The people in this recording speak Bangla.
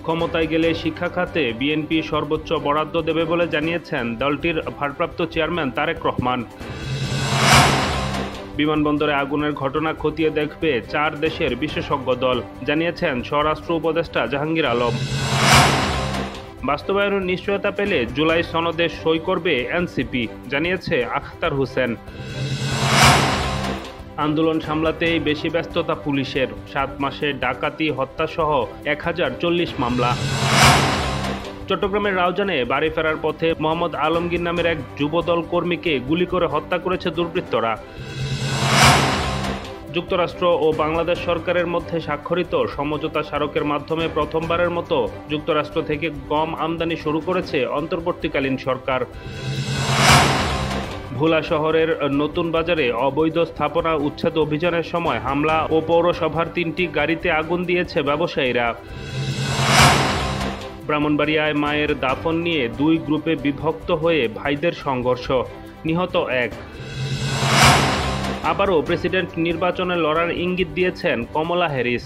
ক্ষমতায় গেলে শিক্ষা খাতে বিএনপি সর্বোচ্চ বরাদ্দ দেবে বলে জানিয়েছেন দলটির ভারপ্রাপ্ত চেয়ারম্যান তারেক রহমান। বিমানবন্দরে আগুনের ঘটনা খতিয়ে দেখবে 4 দেশের বিশেষজ্ঞ দল, জানিয়েছেন স্বরাষ্ট্র উপদেষ্টা জাহাঙ্গীর আলম। বাস্তবায়নের নিশ্চয়তা পেলে জুলাই সনদে সই করবে এনসিপি, জানিয়েছে আখতার হোসেন। আন্দোলন সামলাতেই বেশি ব্যস্ততা পুলিশের, 7 মাসে ডাকাতি, হত্যাসহ 1040 মামলা। চট্টগ্রামের রাউজানে বাড়ি ফেরার পথে মোহাম্মদ আলমগীর নামের এক যুবদল কর্মীকে গুলি করে হত্যা করেছে দুর্বৃত্তরা। যুক্তরাষ্ট্র ও বাংলাদেশ সরকারের মধ্যে স্বাক্ষরিত সমঝোতা স্মারকের মাধ্যমে প্রথমবারের মতো যুক্তরাষ্ট্র থেকে গম আমদানি শুরু করেছে অন্তর্বর্তীকালীন সরকার। ভোলা শহরের নতুন বাজারে অবৈধ স্থাপনা উচ্ছেদ অভিযানের সময় হামলা ও পৌরসভার 3টি গাড়িতে আগুন দিয়েছে ব্যবসায়ীরা। ব্রাহ্মণবাড়িয়ায় মায়ের দাফন নিয়ে 2 গ্রুপে বিভক্ত হয়ে ভাইদের সংঘর্ষ, নিহত 1। আবারও প্রেসিডেন্ট নির্বাচনে লড়ার ইঙ্গিত দিয়েছেন কমলা হ্যারিস।